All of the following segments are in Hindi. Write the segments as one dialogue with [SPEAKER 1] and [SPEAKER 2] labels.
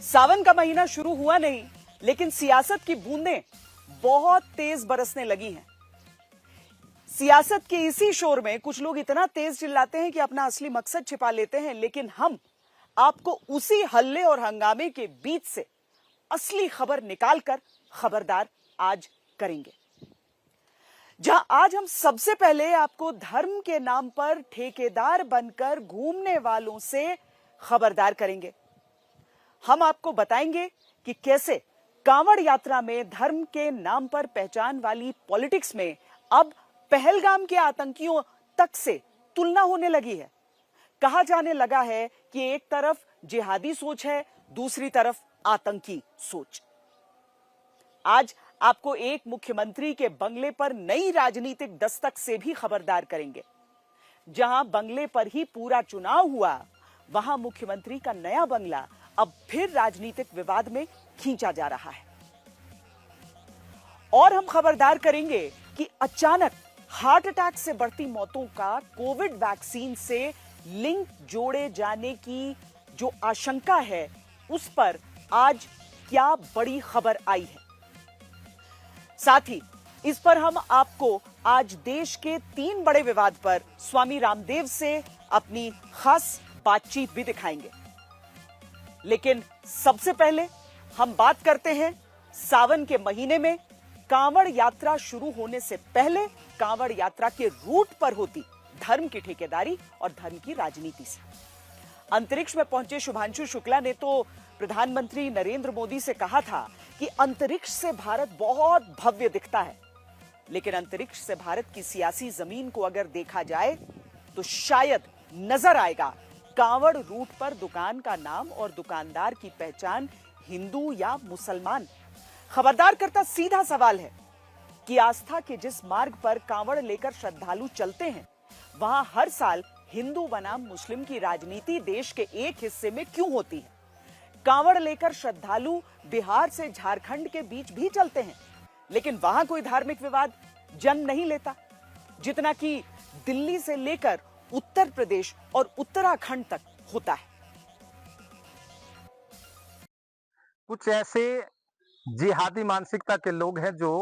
[SPEAKER 1] सावन का महीना शुरू हुआ नहीं, लेकिन सियासत की बूंदें बहुत तेज बरसने लगी हैं। सियासत के इसी शोर में कुछ लोग इतना तेज चिल्लाते हैं कि अपना असली मकसद छिपा लेते हैं, लेकिन हम आपको उसी हल्ले और हंगामे के बीच से असली खबर निकालकर खबरदार आज करेंगे। जहां आज हम सबसे पहले आपको धर्म के नाम पर ठेकेदार बनकर घूमने वालों से खबरदार करेंगे। हम आपको बताएंगे कि कैसे कांवड़ यात्रा में धर्म के नाम पर पहचान वाली पॉलिटिक्स में अब पहलगाम के आतंकियों तक से तुलना होने लगी है। कहा जाने लगा है कि एक तरफ जिहादी सोच है, दूसरी तरफ आतंकी सोच। आज आपको एक मुख्यमंत्री के बंगले पर नई राजनीतिक दस्तक से भी खबरदार करेंगे। जहां बंगले पर ही पूरा चुनाव हुआ, वहां मुख्यमंत्री का नया बंगला अब फिर राजनीतिक विवाद में खींचा जा रहा है। और हम खबरदार करेंगे कि अचानक हार्ट अटैक से बढ़ती मौतों का कोविड वैक्सीन से लिंक जोड़े जाने की जो आशंका है, उस पर आज क्या बड़ी खबर आई है। साथ ही इस पर हम आपको आज देश के 3 बड़े विवाद पर स्वामी रामदेव से अपनी खास बातचीत भी दिखाएंगे। लेकिन सबसे पहले हम बात करते हैं सावन के महीने में कांवड़ यात्रा शुरू होने से पहले कांवड़ यात्रा के रूट पर होती धर्म की ठेकेदारी और धर्म की राजनीति से। अंतरिक्ष में पहुंचे शुभांशु शुक्ला ने तो प्रधानमंत्री नरेंद्र मोदी से कहा था कि अंतरिक्ष से भारत बहुत भव्य दिखता है, लेकिन अंतरिक्ष से भारत की सियासी जमीन को अगर देखा जाए तो शायद नजर आएगा कांवड़ रूट पर दुकान का नाम और दुकानदार की पहचान हिंदू या मुसलमान। खबरदार करता सीधा सवाल है कि आस्था के जिस मार्ग पर कांवड़ लेकर श्रद्धालु चलते हैं, वहां हर साल हिंदू बनाम मुस्लिम की राजनीति देश के एक हिस्से में क्यों होती है? कांवड़ लेकर श्रद्धालु बिहार से झारखंड के बीच भी चलते हैं, लेकिन वहां कोई धार्मिक विवाद जन्म नहीं लेता, जितना कि दिल्ली से लेकर उत्तर प्रदेश और उत्तराखंड तक होता है।
[SPEAKER 2] कुछ ऐसे जिहादी मानसिकता के लोग हैं जो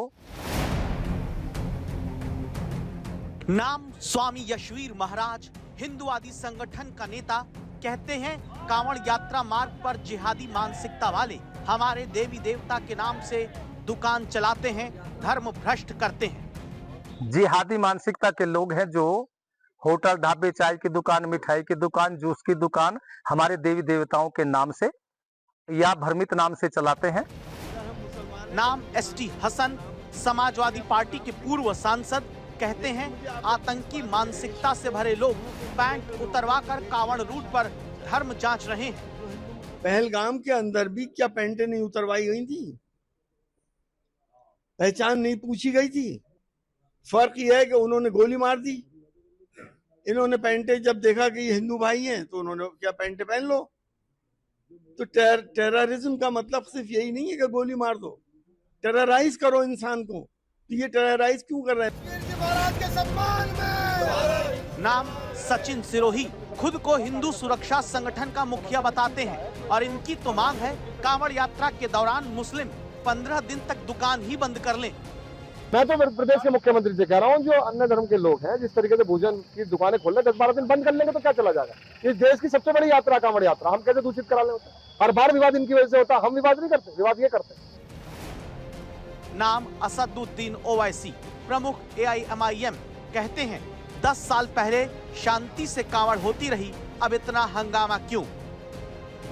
[SPEAKER 3] नाम स्वामी यशवीर महाराज, हिंदुवादी संगठन का नेता, कहते हैं कांवड़ यात्रा मार्ग पर जिहादी मानसिकता वाले हमारे देवी देवता के नाम से दुकान चलाते हैं, धर्म भ्रष्ट करते हैं।
[SPEAKER 2] जिहादी मानसिकता के लोग हैं जो होटल, ढाबे, चाय की दुकान, मिठाई की दुकान, जूस की दुकान हमारे देवी देवताओं के नाम से या भ्रमित नाम से चलाते हैं।
[SPEAKER 3] नाम एसटी हसन, समाजवादी पार्टी के पूर्व सांसद, कहते हैं आतंकी मानसिकता से भरे लोग पैंट उतरवाकर कांवड़ रूट पर धर्म जांच रहे हैं।
[SPEAKER 4] पहलगाम के अंदर भी क्या पैंटें नहीं उतरवाई गई थी? पहचान नहीं पूछी गई थी? फर्क यह है कि उन्होंने गोली मार दी। इन्होंने पैंटें जब देखा कि ये हिंदू भाई हैं तो उन्होंने क्या पैंटें पहन लो। तो टेररिज्म का मतलब सिर्फ यही नहीं है कि गोली मार दो, टेरराइज करो इंसान को। तो ये टेरराइज क्यों कर रहे हैं?
[SPEAKER 5] के सम्मान में।
[SPEAKER 3] नाम सचिन सिरोही, खुद को हिंदू सुरक्षा संगठन का मुखिया बताते हैं और इनकी तो मांग है कांवड़ यात्रा के दौरान मुस्लिम 15 दिन तक दुकान ही बंद कर लें।
[SPEAKER 6] मैं तो प्रदेश के मुख्यमंत्री से कह रहा हूँ, जो अन्य धर्म के लोग हैं जिस तरीके से भोजन की दुकानें खोल रहे, 10-12 दिन बंद कर लेंगे तो क्या चला जाएगा? इस देश की सबसे बड़ी यात्रा कांवड़ यात्रा, हम कैसे दूषित करा ले? हर बार विवाद इनकी वजह से होता, हम विवाद नहीं करते, विवाद ये करते हैं।
[SPEAKER 3] नाम असदुद्दीन ओवैसी, प्रमुख AIMIM, कहते हैं 10 साल पहले शांति से कांवड़ होती रही, अब इतना हंगामा क्यों?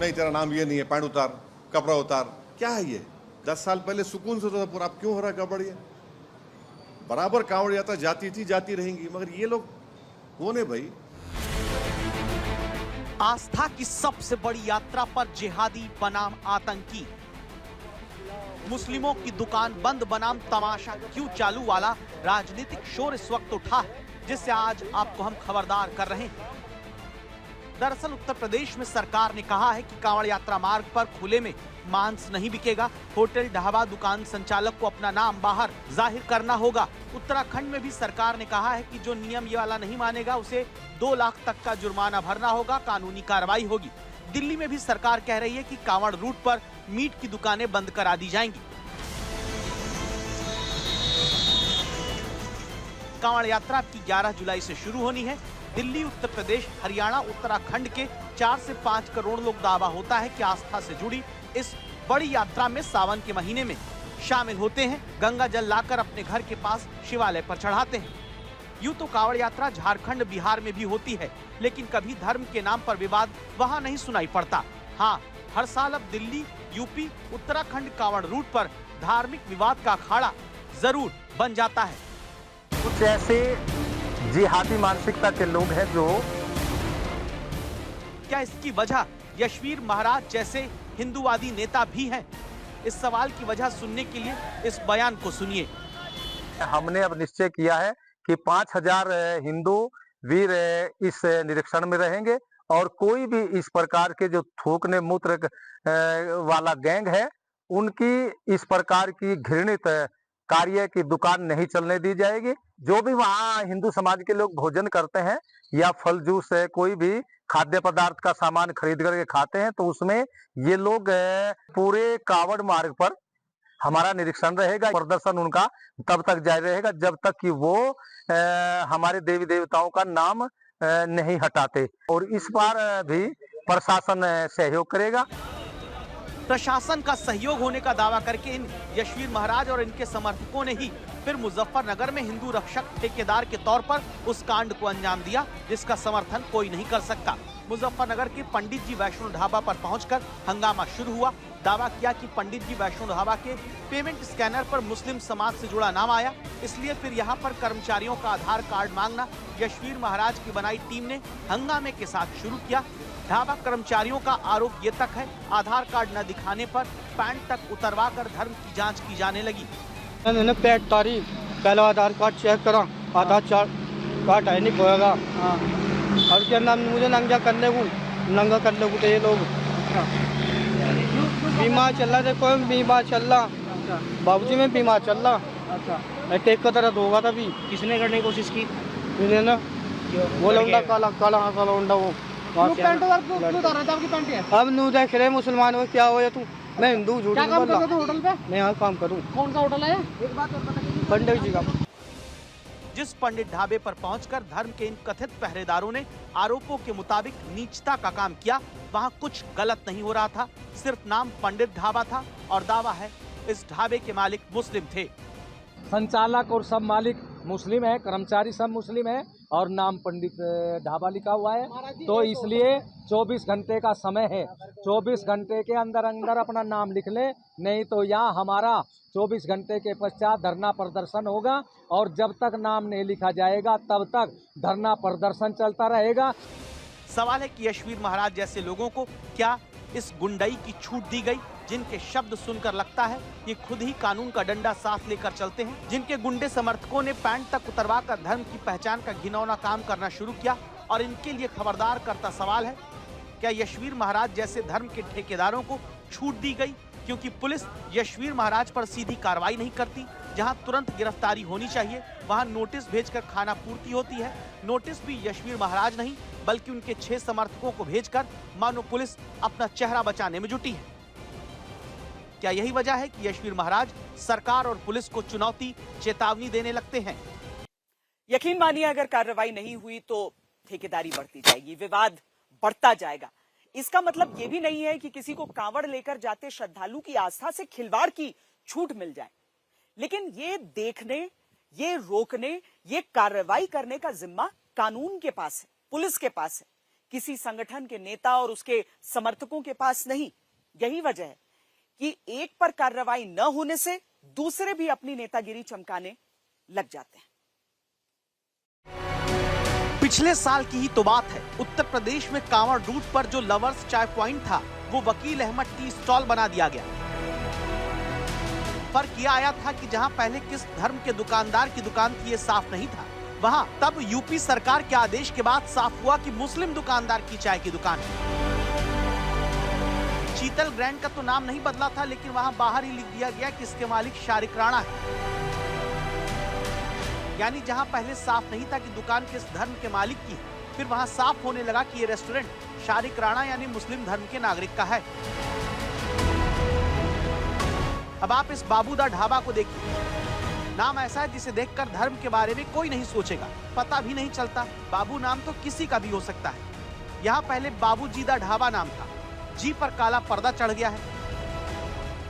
[SPEAKER 7] नहीं, तेरा नाम ये नहीं है, पैंट उतार, कपड़ा उतार, क्या है ये? 10 साल पहले सुकून से होता था पूरा, अब क्यों हो रहा है गड़बड़? ये बराबर कांवड़ यात्रा जाती थी, जाती रहेंगी, मगर ये लोग कौन है भाई?
[SPEAKER 3] आस्था की सबसे बड़ी यात्रा पर जिहादी बनाम आतंकी, मुस्लिमों की दुकान बंद बनाम तमाशा क्यों चालू वाला राजनीतिक शोर इस वक्त उठा है, जिससे आज आपको हम खबरदार कर रहे हैं। दरअसल उत्तर प्रदेश में सरकार ने कहा है कि कांवड़ यात्रा मार्ग पर खुले में मांस नहीं बिकेगा। होटल, ढाबा, दुकान संचालक को अपना नाम बाहर जाहिर करना होगा। उत्तराखंड में भी सरकार ने कहा है कि जो नियम ये वाला नहीं मानेगा उसे 2 लाख तक का जुर्माना भरना होगा, कानूनी कार्रवाई होगी। दिल्ली में भी सरकार कह रही है कि कांवड़ रूट पर मीट की दुकानें बंद करा दी जाएंगी। कांवड़ यात्रा आपकी 11 जुलाई से शुरू होनी है। दिल्ली, उत्तर प्रदेश, हरियाणा, उत्तराखंड के 4 से 5 करोड़ लोग दावा होता है कि आस्था से जुड़ी इस बड़ी यात्रा में सावन के महीने में शामिल होते हैं, गंगा जल लाकर अपने घर के पास शिवालय पर चढ़ाते हैं। यूं तो कांवड़ यात्रा झारखंड, बिहार में भी होती है, लेकिन कभी धर्म के नाम पर विवाद वहां नहीं सुनाई पड़ता। हाँ, हर साल अब दिल्ली, यूपी, उत्तराखंड कांवड़ रूट पर धार्मिक विवाद का अखाड़ा जरूर बन जाता है।
[SPEAKER 2] कुछ ऐसे जिहादी मानसिकता के लोग हैं जो
[SPEAKER 3] क्या इसकी वजह यशवीर महाराज जैसे हिंदूवादी नेता भी हैं? इस सवाल की वजह सुनने के लिए इस बयान को सुनिए।
[SPEAKER 2] हमने अब निश्चय किया है कि 5000 हिंदू वीर इस निरीक्षण में रहेंगे और कोई भी इस प्रकार के जो थूकने मूत्र वाला गैंग है, उनकी इस प्रकार की घृणित कार्य की दुकान नहीं चलने दी जाएगी। जो भी वहाँ हिंदू समाज के लोग भोजन करते हैं या फल जूस है, कोई भी खाद्य पदार्थ का सामान खरीद करके खाते हैं, तो उसमें ये लोग पूरे कांवड़ मार्ग पर हमारा निरीक्षण रहेगा। प्रदर्शन उनका तब तक जारी रहेगा जब तक कि वो हमारे देवी देवताओं का नाम नहीं हटाते, और इस बार भी प्रशासन सहयोग करेगा।
[SPEAKER 3] प्रशासन का सहयोग होने का दावा करके इन यशवीर महाराज और इनके समर्थकों ने ही फिर मुजफ्फरनगर में हिंदू रक्षक ठेकेदार के तौर पर उस कांड को अंजाम दिया जिसका समर्थन कोई नहीं कर सकता। मुजफ्फरनगर के पंडित जी वैष्णो ढाबा पर पहुंचकर हंगामा शुरू हुआ। दावा किया कि पंडित जी वैष्णो ढाबा के पेमेंट स्कैनर पर मुस्लिम समाज से जुड़ा नाम आया, इसलिए फिर यहां पर कर्मचारियों का आधार कार्ड मांगना यशवीर महाराज की बनाई टीम ने हंगामे के साथ शुरू किया। ढाबा कर्मचारियों का आरोप ये तक है, आधार कार्ड न दिखाने पर पैंट तक उतरवा कर धर्म की जांच की जाने लगी।
[SPEAKER 8] मैंने पेट तारी, पहला आधार कार्ड चेक करा, आधार कार्ड है नहीं खोएगा, और क्या नाम मुझे नंगा करने को तो ये लोग बीमार चल रहा, देखो बीमार चल रहा, बाबूजी में बीमार चल रहा, टेक का तरह होगा तभी। किसने करने की कोशिश की? मैंने ना, वो लौंडा काला लौंडा वो अब नू देख रहे मुसलमान हो क्या हो या तू? मैं हिंदू, झूठ नहीं बोल रहा। होटल पे मैं यहाँ काम करूँ। कौन सा होटल है? एक बात और पता कीजिए। पंडित जी का।
[SPEAKER 3] जिस पंडित ढाबे पर पहुंचकर धर्म के इन कथित पहरेदारों ने आरोपों के मुताबिक नीचता का काम किया, वहां कुछ गलत नहीं हो रहा था। सिर्फ नाम पंडित ढाबा था और दावा है इस ढाबे के मालिक मुस्लिम थे।
[SPEAKER 6] संचालक और सब मालिक मुस्लिम है, कर्मचारी सब मुस्लिम है और नाम पंडित ढाबा लिखा हुआ है। तो इसलिए 24 घंटे का समय है, 24 घंटे के अंदर अंदर अपना नाम लिख ले, नहीं तो यहाँ हमारा 24 घंटे के पश्चात धरना प्रदर्शन होगा और जब तक नाम नहीं लिखा जाएगा तब तक धरना प्रदर्शन चलता रहेगा।
[SPEAKER 3] सवाल है कि यशवीर महाराज जैसे लोगों को क्या इस गुंडाई की छूट दी गई, जिनके शब्द सुनकर लगता है ये खुद ही कानून का डंडा साथ लेकर चलते हैं, जिनके गुंडे समर्थकों ने पैंट तक उतरवाकर धर्म की पहचान का घिनौना काम करना शुरू किया। और इनके लिए खबरदार करता सवाल है, क्या यशवीर महाराज जैसे धर्म के ठेकेदारों को छूट दी गई क्योंकि पुलिस यशवीर महाराज पर सीधी कार्रवाई नहीं करती? जहां तुरंत गिरफ्तारी होनी चाहिए वहां नोटिस भेजकर खाना पूर्ति होती है। नोटिस भी यशवीर महाराज नहीं बल्कि उनके 6 समर्थकों को भेजकर मानो पुलिस अपना चेहरा बचाने में जुटी है। क्या यही वजह है कि यशवीर महाराज सरकार और पुलिस को चुनौती, चेतावनी देने लगते हैं?
[SPEAKER 1] यकीन मानिए, अगर कार्रवाई नहीं हुई तो ठेकेदारी बढ़ती जाएगी, विवाद बढ़ता जाएगा। इसका मतलब यह भी नहीं है कि किसी को कांवड़ लेकर जाते श्रद्धालु की आस्था से खिलवाड़ की छूट मिल जाए, लेकिन ये देखने, ये रोकने, ये कार्रवाई करने का जिम्मा कानून के पास है, पुलिस के पास है, किसी संगठन के नेता और उसके समर्थकों के पास नहीं। यही वजह है कि एक पर कार्रवाई न होने से दूसरे भी अपनी नेतागिरी चमकाने लग जाते हैं।
[SPEAKER 3] पिछले साल की ही तो बात है, उत्तर प्रदेश में कांवड़ रूट पर जो लवर्स चाय पॉइंट था वो वकील अहमद टी स्टॉल बना दिया गया। फर्क यह आया था कि जहां पहले किस धर्म के दुकानदार की दुकान थी ये साफ नहीं था, वहां तब यूपी सरकार के आदेश के बाद साफ हुआ कि मुस्लिम दुकानदार की चाय की दुकान है। शीतल ग्रैंड का तो नाम नहीं बदला था, लेकिन वहां बाहर ही लिख दिया गया कि इसके मालिक शारिक राणा है। यानी जहां पहले साफ नहीं था कि दुकान किस धर्म के मालिक की है, फिर वहां साफ होने लगा कि ये रेस्टोरेंट शारिक राणा यानी मुस्लिम धर्म के नागरिक का है। अब आप इस बाबूदा ढाबा को देखिए। नाम ऐसा है जिसे देखकर धर्म के बारे में कोई नहीं सोचेगा, पता भी नहीं चलता। बाबू नाम तो किसी का भी हो सकता है। यहाँ पहले बाबूजीदा ढाबा नाम था, जी पर काला पर्दा चढ़ गया है।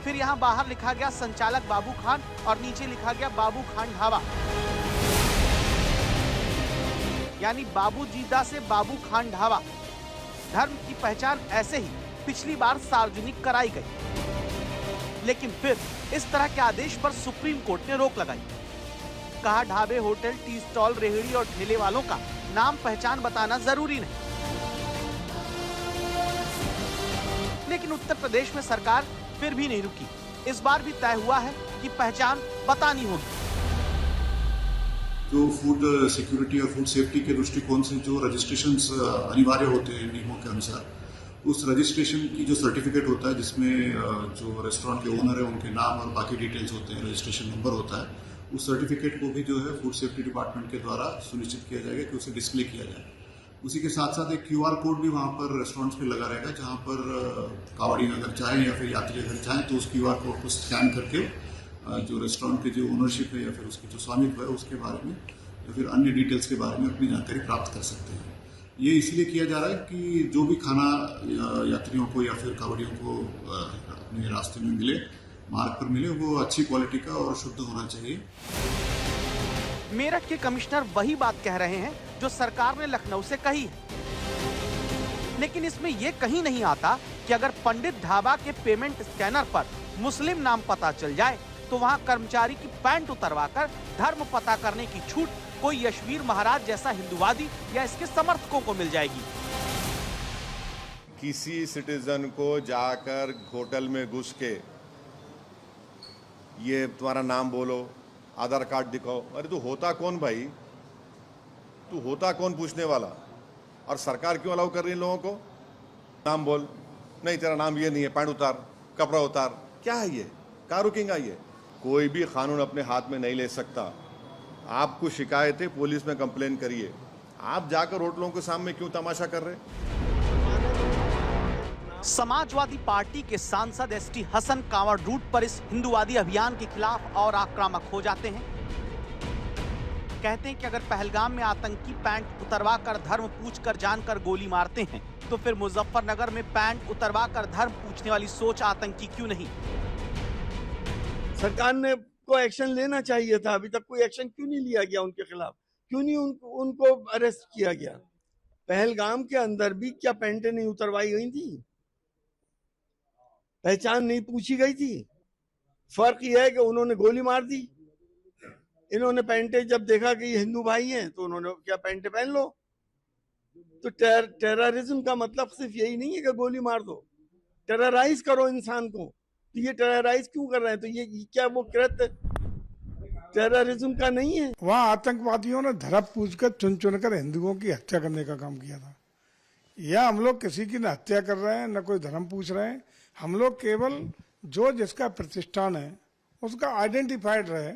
[SPEAKER 3] फिर यहाँ बाहर लिखा गया संचालक बाबू खान और नीचे लिखा गया बाबू खान ढाबा, यानी बाबूजीदा से बाबू खान ढाबा। धर्म की पहचान ऐसे ही पिछली बार सार्वजनिक कराई गई, लेकिन फिर इस तरह के आदेश पर सुप्रीम कोर्ट ने रोक लगाई। कहा ढाबे, होटल, टी स्टॉल, रेहड़ी और ठेले वालों का नाम पहचान बताना जरूरी नहीं। लेकिन उत्तर प्रदेश में सरकार फिर भी नहीं रुकी। इस बार भी तय हुआ है कि पहचान बतानी होगी।
[SPEAKER 9] जो फूड सिक्योरिटी और फूड सेफ्टी के दृष्टिकोण से जो रजिस्ट्रेशंस अनिवार्य होते हैं नियमों के अनुसार, उस रजिस्ट्रेशन की जो सर्टिफिकेट होता है जिसमें जो रेस्टोरेंट के ओनर है उनके नाम और बाकी डिटेल्स होते हैं, रजिस्ट्रेशन नंबर होता है, उस सर्टिफिकेट को भी जो है फूड सेफ्टी डिपार्टमेंट के द्वारा सुनिश्चित किया जाएगा कि उसे डिस्प्ले किया जाए। उसी के साथ साथ एक QR कोड भी वहाँ पर रेस्टोरेंट्स पे लगा रहेगा, जहाँ पर कावड़ी अगर चाहें या फिर यात्री अगर चाहें तो उस QR कोड को स्कैन करके जो रेस्टोरेंट की जो ओनरशिप है या फिर उसकी जो स्वामित्व है उसके बारे में या फिर अन्य डिटेल्स के बारे में अपनी जानकारी प्राप्त कर सकते हैं। ये इसलिए किया जा रहा है कि जो भी खाना यात्रियों को या फिर कावड़ियों को अपने रास्ते में मिले, मार्ग पर मिले, वो अच्छी क्वालिटी का और शुद्ध होना चाहिए।
[SPEAKER 3] मेरठ के कमिश्नर वही बात कह रहे हैं जो सरकार ने लखनऊ से कही है, लेकिन इसमें यह कहीं नहीं आता कि अगर पंडित ढाबा के पेमेंट स्कैनर पर मुस्लिम नाम पता चल जाए तो वहां कर्मचारी की पैंट उतरवाकर धर्म पता करने की छूट कोई यशवीर महाराज जैसा हिंदूवादी या इसके समर्थकों को मिल जाएगी।
[SPEAKER 7] किसी सिटीजन को जाकर होटल में घुस के ये तुम्हारा नाम बोलो, आधार कार्ड दिखाओ, अरे तू होता कौन भाई, तू होता कौन पूछने वाला? और सरकार क्यों अलाउ कर रही है लोगों को? नाम बोल, नहीं तेरा नाम ये नहीं है, पैंट उतार, कपड़ा उतार, क्या है ये? कहाँ रुकेगा ये? कोई भी कानून अपने हाथ में नहीं ले सकता। आपको शिकायत है, पुलिस में कंप्लेन करिए। आप जाकर होटलों के सामने क्यों तमाशा कर रहे?
[SPEAKER 3] समाजवादी पार्टी के सांसद एसटी हसन कांवड़ रूट पर इस हिंदूवादी अभियान के खिलाफ और आक्रामक हो जाते हैं। कहते हैं कि अगर पहलगाम में आतंकी पैंट उतरवाकर धर्म पूछकर जानकर गोली मारते हैं तो फिर मुजफ्फरनगर में पैंट उतरवाकर धर्म पूछने वाली सोच आतंकी क्यों नहीं?
[SPEAKER 4] सरकार ने को एक्शन लेना चाहिए था। अभी तक कोई एक्शन क्यों नहीं लिया गया उनके खिलाफ? क्यों नहीं उनको अरेस्ट किया गया? पहलगाम के अंदर भी क्या पैंटें नहीं उतरवाई गई थी? पहचान नहीं पूछी गई थी? फर्क यह है कि उन्होंने गोली मार दी। इन्होंने पैंटें जब देखा कि ये हिंदू भाई हैं तो उन्होंने क्या पैंटें पहन लो। तो टेररिज्म का मतलब सिर्फ यही नहीं है कि गोली मार दो, टेरराइज करो इंसान को। तो ये टेरराइज क्यों कर रहे हैं? तो ये क्या वो कृत्य टेररिज्म का नहीं है?
[SPEAKER 10] वहाँ आतंकवादियों ने धर्म पूछकर चुन चुनकर हिंदुओं की हत्या करने का काम किया था। यह हम लोग किसी की न हत्या कर रहे हैं न कोई धर्म पूछ रहे हैं। हम लोग केवल जो जिसका प्रतिष्ठान है उसका आइडेंटिफाइड रहे,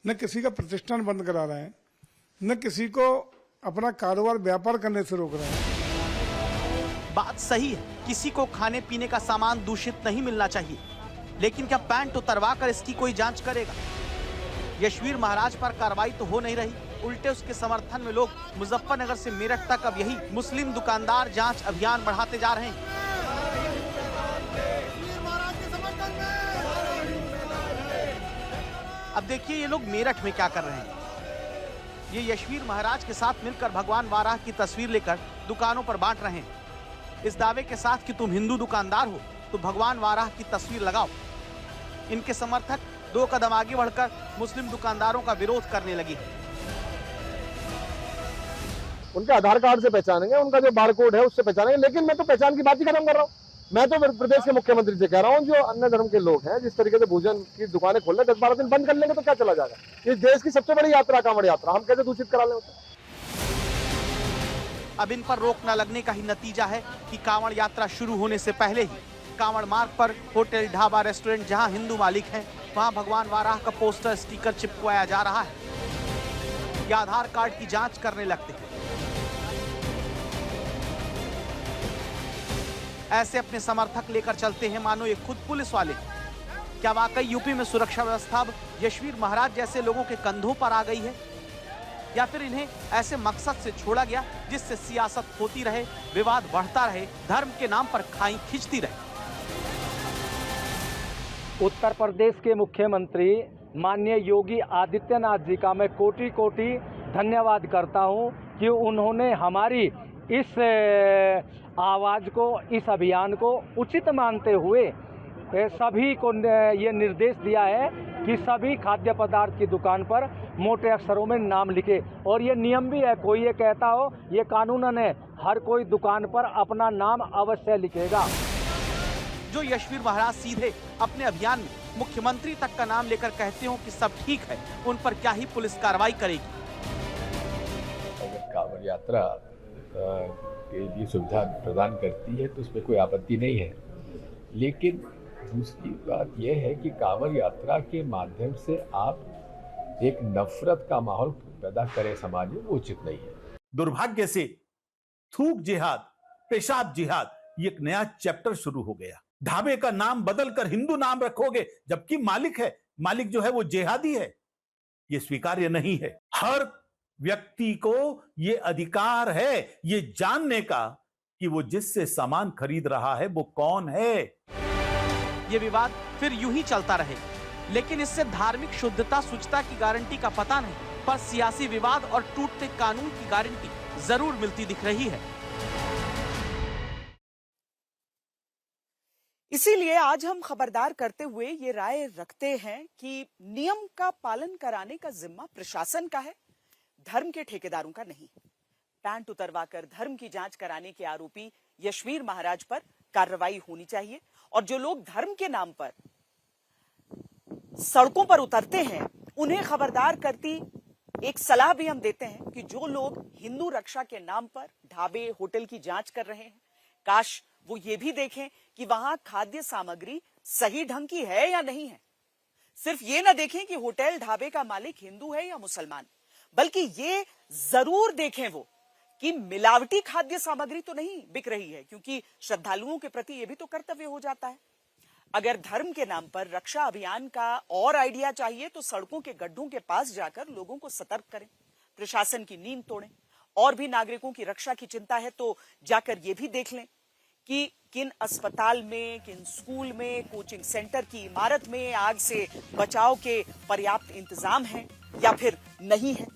[SPEAKER 10] न किसी का प्रतिष्ठान बंद करा रहे हैं, न किसी को अपना कारोबार व्यापार करने से रोक रहे हैं।
[SPEAKER 3] बात सही है, किसी को खाने पीने का सामान दूषित नहीं मिलना चाहिए, लेकिन क्या पैंट उतरवा कर इसकी कोई जांच करेगा? यशवीर महाराज पर कार्रवाई तो हो नहीं रही, उल्टे उसके समर्थन में लोग मुजफ्फरनगर से मेरठ तक अब यही मुस्लिम दुकानदार जांच अभियान बढ़ाते जा रहे हैं। अब देखिए ये लोग मेरठ में क्या कर रहे हैं। ये यशवीर महाराज के साथ मिलकर भगवान वाराह की तस्वीर लेकर दुकानों पर बांट रहे हैं, इस दावे के साथ कि तुम हिंदू दुकानदार हो तो भगवान वाराह की तस्वीर लगाओ। इनके समर्थक 2 कदम आगे बढ़कर मुस्लिम दुकानदारों का विरोध करने लगे।
[SPEAKER 6] उनके आधार कार्ड से पहचानेंगे, उनका जो बारकोड है उससे पहचानेंगे, लेकिन मैं तो पहचान की बात ही खत्म कर रहा हूँ। मैं तो प्रदेश के मुख्यमंत्री से कह रहा हूँ, जो अन्य धर्म के लोग हैं जिस तरीके से भोजन की दुकानें खोल रहे, 10-12 दिन बंद कर लेंगे तो क्या चला जाएगा? इस देश की सबसे बड़ी यात्रा कांवड़ यात्रा हम कैसे दूषित करा लें?
[SPEAKER 3] अब इन पर रोक न लगने का ही नतीजा है कि कांवड़ यात्रा शुरू होने से पहले ही कांवड़ मार्ग पर होटल, ढाबा, रेस्टोरेंट जहां हिंदू मालिक हैं वहां भगवान वाराह का पोस्टर, स्टिकर चिपकाया जा रहा है या आधार कार्ड की जांच करने लगते हैं। ऐसे अपने समर्थक लेकर चलते हैं मानो ये खुद पुलिस वाले। क्या वाकई यूपी में सुरक्षा व्यवस्था अब यशवीर महाराज जैसे लोगों के कंधों पर आ गई है, या फिर इन्हें ऐसे मकसद से छोड़ा गया जिससे सियासत होती रहे, विवाद बढ़ता रहे, धर्म के नाम पर खाई खींचती रहे?
[SPEAKER 11] उत्तर प्रदेश के मुख्यमंत्री माननीय योगी आदित्यनाथ जी का मैं कोटि कोटि धन्यवाद करता हूं कि उन्होंने हमारी इस आवाज़ को, इस अभियान को उचित मानते हुए सभी को ये निर्देश दिया है कि सभी खाद्य पदार्थ की दुकान पर मोटे अक्षरों में नाम लिखे। और ये नियम भी है, कोई ये कहता हो ये कानूनन है, हर कोई दुकान पर अपना नाम अवश्य लिखेगा।
[SPEAKER 3] जो यशवीर महाराज सीधे अपने अभियान में मुख्यमंत्री तक का नाम लेकर कहते हो कि सब ठीक है, उन पर क्या ही पुलिस कार्रवाई करेगी?
[SPEAKER 12] अगर कांवड़ यात्रा के लिए सुविधा प्रदान करती है तो उसमें कोई आपत्ति नहीं है, लेकिन दूसरी बात यह है कि कांवड़ यात्रा के माध्यम से आप एक नफरत का माहौल पैदा करें समाज में, वो उचित नहीं है।
[SPEAKER 13] दुर्भाग्य से थूक जिहाद, पेशाब जिहाद, ये एक नया चैप्टर शुरू हो गया। ढाबे का नाम बदलकर हिंदू नाम रखोगे, जबकि मालिक जो है वो जिहादी है, ये स्वीकार्य नहीं है। हर व्यक्ति को ये अधिकार है ये जानने का कि वो जिससे सामान खरीद रहा है वो कौन है।
[SPEAKER 3] ये विवाद फिर यूं ही चलता रहे, लेकिन इससे धार्मिक शुद्धता, शुचिता की गारंटी का पता नहीं, पर सियासी विवाद और टूटते कानून की गारंटी जरूर मिलती दिख रही है।
[SPEAKER 1] इसीलिए आज हम खबरदार करते हुए ये राय रखते हैं कि नियम का पालन कराने का जिम्मा प्रशासन का है, धर्म के ठेकेदारों का नहीं। पैंट उतरवाकर धर्म की जांच कराने के आरोपी यशवीर महाराज पर कार्रवाई होनी चाहिए, और जो लोग धर्म के नाम पर सड़कों पर उतरते हैं उन्हें खबरदार करती एक सलाह भी हम देते हैं कि जो लोग हिंदू रक्षा के नाम पर ढाबे, होटल की जांच कर रहे हैं, काश वो ये भी देखें कि वहां खाद्य सामग्री सही ढंग की है या नहीं है। सिर्फ ये ना देखें कि होटल, ढाबे का मालिक हिंदू है या मुसलमान, बल्कि ये जरूर देखें वो कि मिलावटी खाद्य सामग्री तो नहीं बिक रही है, क्योंकि श्रद्धालुओं के प्रति यह भी तो कर्तव्य हो जाता है। अगर धर्म के नाम पर रक्षा अभियान का और आइडिया चाहिए तो सड़कों के गड्ढों के पास जाकर लोगों को सतर्क करें, प्रशासन की नींद तोड़ें। और भी नागरिकों की रक्षा की चिंता है तो जाकर ये भी देख लें कि किन अस्पताल में, किन स्कूल में, कोचिंग सेंटर की इमारत में आग से बचाव के पर्याप्त इंतजाम हैं या फिर नहीं है।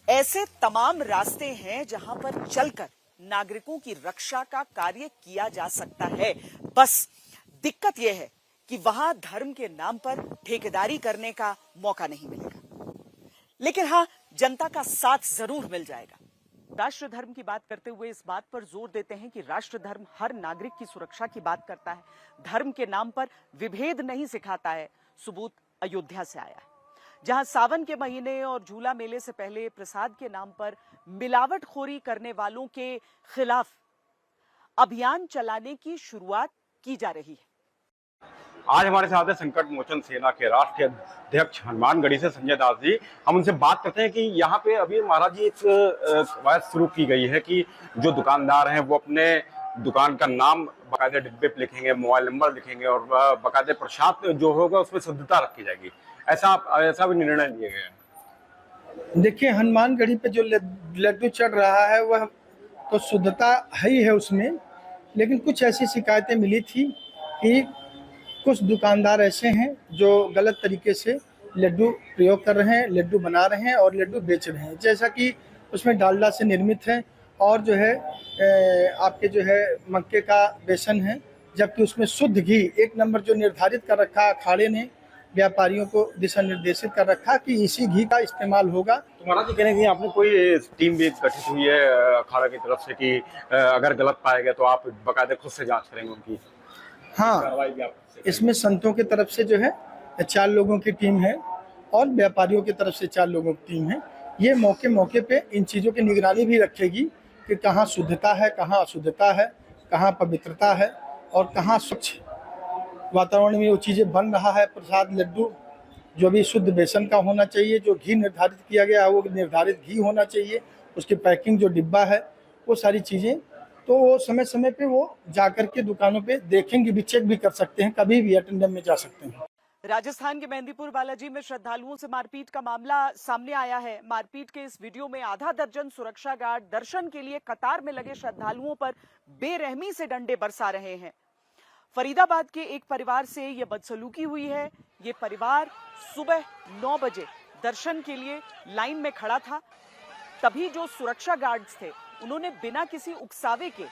[SPEAKER 1] ऐसे तमाम रास्ते हैं जहां पर चलकर नागरिकों की रक्षा का कार्य किया जा सकता है। बस दिक्कत यह है कि वहां धर्म के नाम पर ठेकेदारी करने का मौका नहीं मिलेगा, लेकिन हां, जनता का साथ जरूर मिल जाएगा। राष्ट्र धर्म की बात करते हुए इस बात पर जोर देते हैं कि राष्ट्र धर्म हर नागरिक की सुरक्षा की बात करता है, धर्म के नाम पर विभेद नहीं सिखाता है। सबूत अयोध्या से आया है, जहां सावन के महीने और झूला मेले से पहले प्रसाद के नाम पर मिलावटखोरी करने वालों के खिलाफ अभियान चलाने की शुरुआत की जा रही है।
[SPEAKER 14] आज हमारे साथ है संकट मोचन सेना के राष्ट्रीय अध्यक्ष हनुमानगढ़ी से संजय दास जी। हम उनसे बात करते हैं कि यहाँ पे अभी महाराज जी एक कवायद शुरू की गई है कि जो दुकानदार हैं वो अपने दुकान का नाम बाकायदे डिब्बे पे लिखेंगे, मोबाइल नंबर लिखेंगे और बाकायदे प्रसाद जो होगा उसमें शुद्धता रखी जाएगी। ऐसा भी निर्णय लिया गया है।
[SPEAKER 15] देखिए, हनुमानगढ़ी पे जो लड्डू चढ़ रहा है वह तो शुद्धता है ही है उसमें, लेकिन कुछ ऐसी शिकायतें मिली थी कि कुछ दुकानदार ऐसे हैं जो गलत तरीके से लड्डू प्रयोग कर रहे हैं, लड्डू बना रहे हैं और लड्डू बेच रहे हैं, जैसा कि उसमें डालडा से निर्मित है और जो है आपके जो है मक्के का बेसन है, जबकि उसमें शुद्ध घी 1 नंबर जो निर्धारित कर रखा अखाड़े ने व्यापारियों को दिशा निर्देशित कर रखा कि इसी घी का इस्तेमाल होगा।
[SPEAKER 14] तो महाराज जी कहने की आपने कोई टीम भी गठित हुई है अखाड़ा की तरफ से कि अगर गलत पाए गए तो आप बाकायदे खुद से जांच करेंगे उनकी?
[SPEAKER 15] हाँ, इसमें संतों की तरफ से जो है 4 लोगों की टीम है और व्यापारियों की तरफ से 4 लोगों की टीम है। ये मौके पे इन चीज़ों की निगरानी भी रखेगी कि कहाँ शुद्धता है, कहाँ अशुद्धता है, कहाँ पवित्रता है और कहाँ स्वच्छ वातावरण में वो चीज़ें बन रहा है। प्रसाद लड्डू जो भी शुद्ध बेसन का होना चाहिए, जो घी निर्धारित किया गया है वो निर्धारित घी होना चाहिए, उसकी पैकिंग जो डिब्बा है वो सारी चीज़ें तो वो समय समय पे वो जाकर के दुकानों पे देखेंगे भी, चेक भी कर सकते हैं, कभी भी अटेंडम में जा सकते हैं।
[SPEAKER 1] राजस्थान के मेहंदीपुर बालाजी में श्रद्धालुओं से मारपीट का मामला सामने आया है। मारपीट के इस वीडियो में आधा दर्जन सुरक्षा गार्ड दर्शन के लिए कतार में लगे श्रद्धालुओं पर बेरहमी से डंडे बरसा रहे हैं। फरीदाबाद के एक परिवार से यह बदसलूकी हुई है। ये परिवार सुबह 9 बजे दर्शन के लिए लाइन में खड़ा था, तभी जो सुरक्षा गार्ड्स थे उन्होंने बिना किसी उकसावे के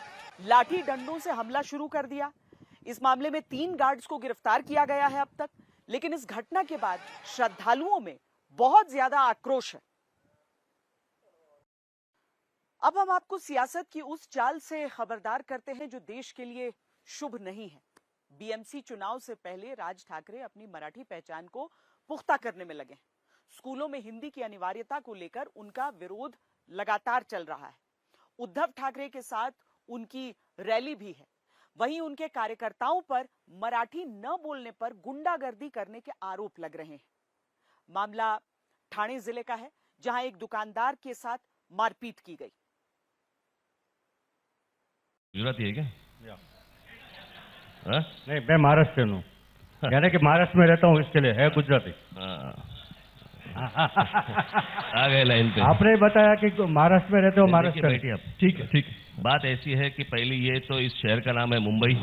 [SPEAKER 1] लाठी डंडों से हमला शुरू कर दिया। इस मामले में 3 गार्ड्स को गिरफ्तार किया गया है अब तक, लेकिन इस घटना के बाद श्रद्धालुओं में बहुत ज्यादा आक्रोश है। अब हम आपको सियासत की उस चाल से खबरदार करते हैं जो देश के लिए शुभ नहीं है। बीएमसी चुनाव से पहले राज ठाकरे अपनी मराठी पहचान को पुख्ता करने में लगे हैं। स्कूलों में हिंदी की अनिवार्यता को लेकर उनका विरोध लगातार चल रहा है। उद्धव ठाकरे के साथ उनकी रैली भी है। वहीं उनके कार्यकर्ताओं पर मराठी न बोलने पर गुंडागर्दी करने के आरोप लग रहे हैं। मामला ठाणे जिले का है, जहां एक दुकानदार के साथ मारपीट की गई।
[SPEAKER 16] गुजराती है क्या?
[SPEAKER 17] नहीं, मैं महाराष्ट्र हूँ, यानी कि महाराष्ट्र में रहता हूँ, इसके लिए है गुजराती।
[SPEAKER 16] आ गए लाइन पे।
[SPEAKER 17] आपने बताया कि महाराष्ट्र में रहते हो, महाराष्ट्र
[SPEAKER 16] बैठिए आप। ठीक है, ठीक है। बात ऐसी है कि पहले ये तो इस शहर का नाम है मुंबई।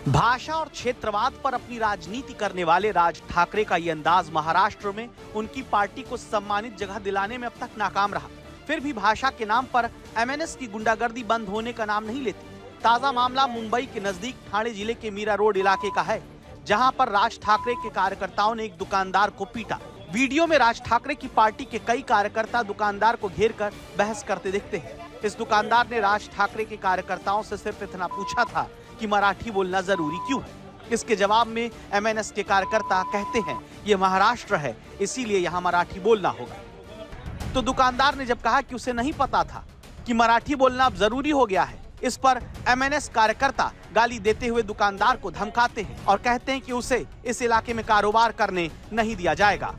[SPEAKER 3] भाषा और क्षेत्रवाद पर अपनी राजनीति करने वाले राज ठाकरे का ये अंदाज महाराष्ट्र में उनकी पार्टी को सम्मानित जगह दिलाने में अब तक नाकाम रहा। फिर भी भाषा के नाम पर एमएनएस की गुंडागर्दी बंद होने का नाम नहीं लेती। ताजा मामला मुंबई के नजदीक ठाणे जिले के मीरा रोड इलाके का है, जहां पर राज ठाकरे के कार्यकर्ताओं ने एक दुकानदार को पीटा। वीडियो में राज ठाकरे की पार्टी के कई कार्यकर्ता दुकानदार को घेरकर बहस करते दिखते हैं। इस दुकानदार ने राज ठाकरे के कार्यकर्ताओं से सिर्फ इतना पूछा था कि मराठी बोलना जरूरी क्यों है। इसके जवाब में एमएनएस के कार्यकर्ता कहते हैं ये महाराष्ट्र है, इसीलिए यहाँ मराठी बोलना होगा। तो दुकानदार ने जब कहा कि उसे नहीं पता था कि मराठी बोलना अब जरूरी हो गया है, इस पर एमएनएस कार्यकर्ता गाली देते हुए दुकानदार को धमकाते हैं और कहते हैं कि उसे इस इलाके में कारोबार करने नहीं दिया जाएगा।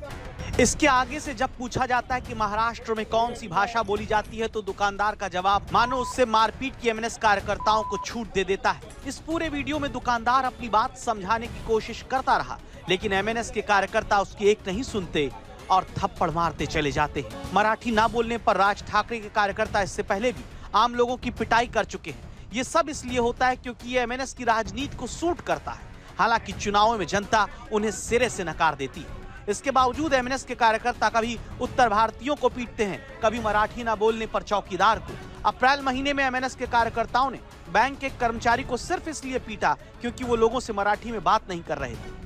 [SPEAKER 3] इसके आगे से जब पूछा जाता है कि महाराष्ट्र में कौन सी भाषा बोली जाती है, तो दुकानदार का जवाब मानो उससे मारपीट की एमएनएस कार्यकर्ताओं को छूट दे देता है। इस पूरे वीडियो में दुकानदार अपनी बात समझाने की कोशिश करता रहा, लेकिन एमएनएस के कार्यकर्ता उसकी एक नहीं सुनते और थप्पड़ मारते चले जाते हैं। मराठी ना बोलने पर राज ठाकरे के कार्यकर्ता इससे पहले भी आम लोगों की पिटाई कर चुके हैं। ये सब इसलिए होता है क्योंकि ये एमएनएस की राजनीति को सूट करता है। हालांकि चुनावों में जनता उन्हें सिरे से नकार देती है। इसके बावजूद एमएनएस के कार्यकर्ता कभी उत्तर भारतीयों को पीटते हैं, कभी मराठी ना बोलने पर चौकीदार को। अप्रैल महीने में एमएनएस के कार्यकर्ताओं ने बैंक के कर्मचारी को सिर्फ इसलिए पीटा क्योंकि वो लोगों से मराठी में बात नहीं कर रहे थे।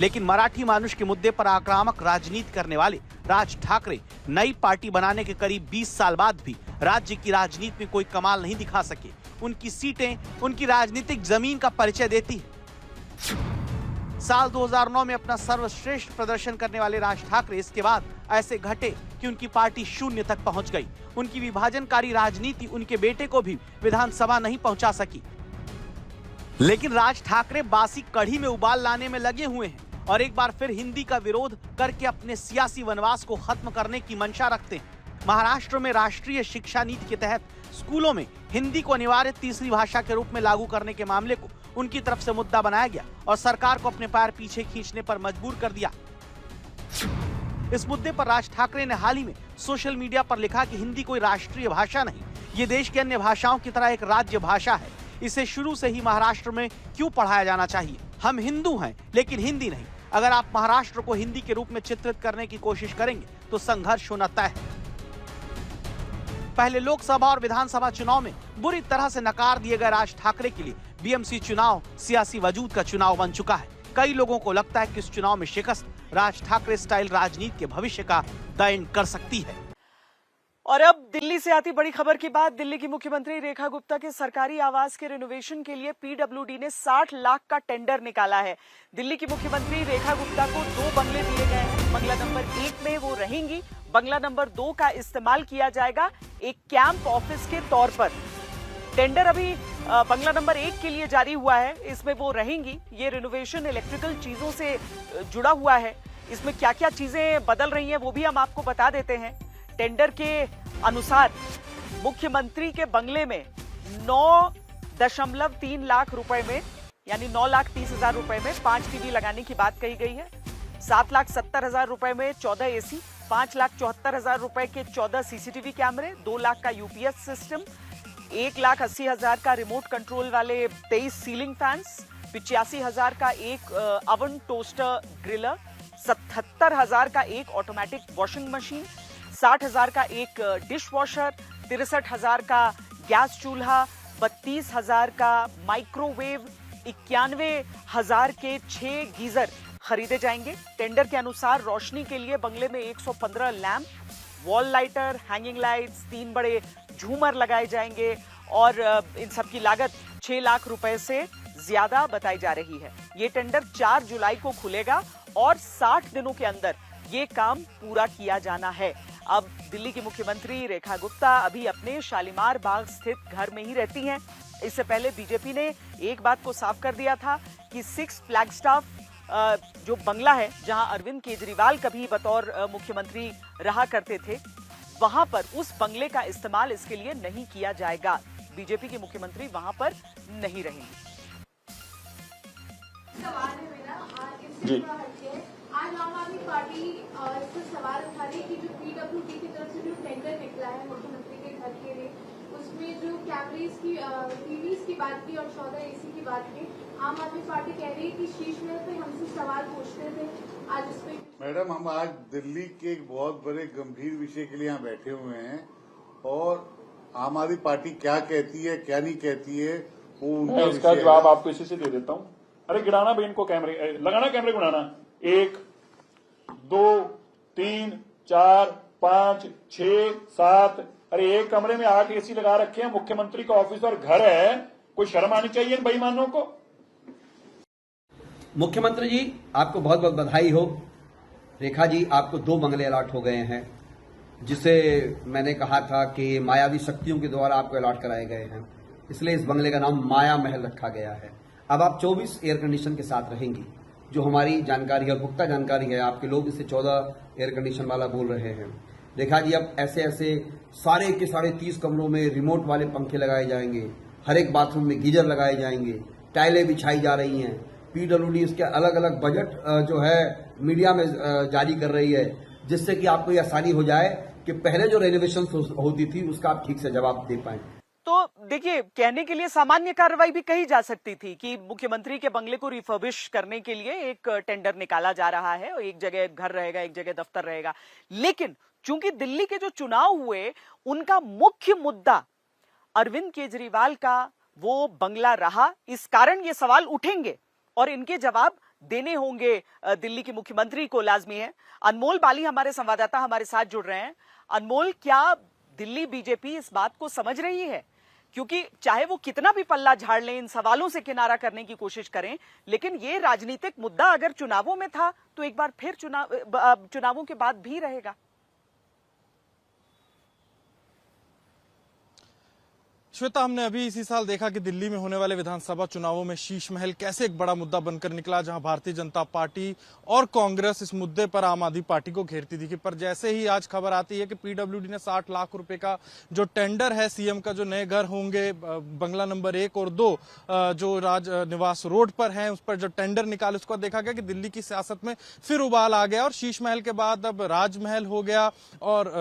[SPEAKER 3] लेकिन मराठी मानुष के मुद्दे पर आक्रामक राजनीति करने वाले राज ठाकरे नई पार्टी बनाने के करीब 20 साल बाद भी राज्य की राजनीति में कोई कमाल नहीं दिखा सके। उनकी सीटें उनकी राजनीतिक जमीन का परिचय देती है। साल 2009 में अपना सर्वश्रेष्ठ प्रदर्शन करने वाले राज ठाकरे इसके बाद ऐसे घटे कि उनकी पार्टी शून्य तक पहुंच गई। उनकी विभाजनकारी राजनीति उनके बेटे को भी विधानसभा नहीं पहुंचा सकी। लेकिन राज ठाकरे बासी कढ़ी में उबाल लाने में लगे हुए हैं और एक बार फिर हिंदी का विरोध करके अपने सियासी वनवास को खत्म करने की मंशा रखते हैं। महाराष्ट्र में राष्ट्रीय शिक्षा नीति के तहत स्कूलों में हिंदी को अनिवार्य तीसरी भाषा के रूप में लागू करने के मामले को उनकी तरफ से मुद्दा बनाया गया और सरकार को अपने पैर पीछे खींचने पर मजबूर कर दिया। इस मुद्दे पर राज ठाकरे ने हाल ही में सोशल मीडिया पर लिखा कि हिंदी कोई राष्ट्रीय भाषा नहीं, ये देश की अन्य भाषाओं की तरह एक राज्य भाषा है। इसे शुरू से ही महाराष्ट्र में क्यों पढ़ाया जाना चाहिए? हम हिंदू हैं लेकिन हिंदी नहीं। अगर आप महाराष्ट्र को हिंदी के रूप में चित्रित करने की कोशिश करेंगे तो संघर्ष होना तय है। पहले लोकसभा और विधानसभा चुनाव में बुरी तरह से नकार दिए गए राज ठाकरे के लिए बीएमसी चुनाव सियासी वजूद का चुनाव बन चुका है। कई लोगों को लगता है कि इस चुनाव में शिकस्त राज ठाकरे स्टाइल राजनीति के भविष्य का द एंड कर सकती है।
[SPEAKER 1] और अब दिल्ली से आती बड़ी खबर की बात। दिल्ली की मुख्यमंत्री रेखा गुप्ता के सरकारी आवास के रिनोवेशन के लिए पीडब्ल्यूडी ने 60 लाख का टेंडर निकाला है। दिल्ली की मुख्यमंत्री रेखा गुप्ता को 2 बंगले दिए गए हैं। बंगला नंबर 1 में वो रहेंगी, बंगला नंबर 2 का इस्तेमाल किया जाएगा एक कैंप ऑफिस के तौर पर। टेंडर अभी बंगला नंबर 1 के लिए जारी हुआ है, इसमें वो रहेंगी। ये रिनोवेशन इलेक्ट्रिकल चीजों से जुड़ा हुआ है। इसमें क्या क्या चीजें बदल रही हैं वो भी हम आपको बता देते हैं। टेंडर के अनुसार मुख्यमंत्री के बंगले में 9.3 लाख रुपए में यानी 9,30,000 रुपए में 5 टीवी लगाने की बात कही गई है। 7,70,000 रुपए में 14 एसी, 5,74,000 रुपए के 14 सीसीटीवी कैमरे, 2 लाख का यूपीएस सिस्टम, 1,80,000 का रिमोट कंट्रोल वाले 23 सीलिंग फैंस, 85,000 का एक अवन टोस्टर ग्रिलर, 77,000 का एक ऑटोमेटिक वॉशिंग मशीन, 60,000 का एक डिश वॉशर, 63,000 का गैस चूल्हा, 32,000 का माइक्रोवेव, 91,000 के 6 गीजर खरीदे जाएंगे। टेंडर के अनुसार रोशनी के लिए बंगले में 115 lamp, wall lighter, hanging lights, 3 बड़े झूमर लगाए जाएंगे और इन सब की लागत 6 लाख रुपए से ज्यादा बताई जा रही है। ये टेंडर 4 जुलाई को खुलेगा और 60 दिनों के अंदर ये काम पूरा किया जाना है। अब दिल्ली की मुख्यमंत्री रेखा गुप्ता अभी अपने शालीमार बाग स्थित घर में ही रहती हैं। इससे पहले बीजेपी ने एक बात को साफ कर दिया था कि 6 फ्लैगस्टाफ जो बंगला है जहां अरविंद केजरीवाल कभी बतौर मुख्यमंत्री रहा करते थे, वहां पर उस बंगले का इस्तेमाल इसके लिए नहीं किया जाएगा। बीजेपी के मुख्यमंत्री वहां पर नहीं रहेंगे।
[SPEAKER 18] जी आज आम आदमी पार्टी इस पर सवाल उठा रही है कि जो पीडब्ल्यूडी की तरफ से जो टेंडर निकला है मुख्यमंत्री के घर के लिए, उसमें जो कैमरेज की टीवीज की बात की और 14 एसी की बात की, आम आदमी पार्टी कह रही है कि शीश महल पे हमसे सवाल पूछते थे। आज इस पे
[SPEAKER 19] मैडम, हम आज दिल्ली के एक बहुत बड़े गंभीर विषय के लिए यहाँ बैठे हुए हैं और आम आदमी पार्टी क्या कहती है क्या नहीं कहती है वो उनका
[SPEAKER 20] इसका जवाब आपको इसी से दे देता हूँ। अरे गिराना भाई इनको, कैमरे लगाना, कैमरे गुड़ाना, 1 2 3 4 5 6 7। अरे एक कमरे में 8 एसी लगा रखे हैं, मुख्यमंत्री का ऑफिस और घर है, कोई शर्म आनी चाहिए इन बेईमानों को।
[SPEAKER 21] मुख्यमंत्री जी आपको बहुत बहुत बधाई हो। रेखा जी आपको 2 बंगले अलॉट हो गए हैं, जिसे मैंने कहा था कि मायावी शक्तियों के द्वारा आपको अलॉट कराए गए हैं, इसलिए इस बंगले का नाम माया महल रखा गया है। अब आप 24 एयर कंडीशन के साथ रहेंगी, जो हमारी जानकारी है, पुख्ता जानकारी है। आपके लोग इसे 14 एयर कंडीशन वाला बोल रहे हैं। देखा जी अब ऐसे ऐसे सारे के सारे 30 कमरों में रिमोट वाले पंखे लगाए जाएंगे, हर एक बाथरूम में गीजर लगाए जाएंगे, टाइलें बिछाई जा रही हैं। पीडब्ल्यूडी इसके अलग अलग बजट जो है मीडिया में जारी कर रही है, जिससे कि आपको ये आसानी हो जाए कि पहले जो रेनोवेशन होती थी उसका आप ठीक से जवाब दे पाए।
[SPEAKER 1] तो देखिए, कहने के लिए सामान्य कार्रवाई भी कही जा सकती थी कि मुख्यमंत्री के बंगले को रिफर्बिश करने के लिए एक टेंडर निकाला जा रहा है और एक जगह घर रहेगा, एक जगह दफ्तर रहेगा। लेकिन चूंकि दिल्ली के जो चुनाव हुए उनका मुख्य मुद्दा अरविंद केजरीवाल का वो बंगला रहा, इस कारण ये सवाल उठेंगे और इनके जवाब देने होंगे दिल्ली के मुख्यमंत्री को, लाजमी है। अनमोल बाली हमारे संवाददाता हमारे साथ जुड़ रहे हैं। अनमोल, क्या दिल्ली बीजेपी इस बात को समझ रही है? क्योंकि चाहे वो कितना भी पल्ला झाड़ लें, इन सवालों से किनारा करने की कोशिश करें, लेकिन ये राजनीतिक मुद्दा अगर चुनावों में था तो एक बार फिर चुनावों के बाद भी रहेगा।
[SPEAKER 22] श्वेता, हमने अभी इसी साल देखा कि दिल्ली में होने वाले विधानसभा चुनावों में शीश महल कैसे एक बड़ा मुद्दा बनकर निकला, जहां भारतीय जनता पार्टी और कांग्रेस इस मुद्दे पर आम आदमी पार्टी को घेरती दिखी। पर जैसे ही आज खबर आती है कि पीडब्ल्यूडी ने 60 लाख रुपए का जो टेंडर है सीएम का, जो नए घर होंगे बंगला नंबर 1 और 2 जो राज निवास रोड पर है, उस पर जो टेंडर निकाले, उसको देखा गया कि दिल्ली की सियासत में फिर उबाल आ गया और शीश महल के बाद अब राजमहल हो गया और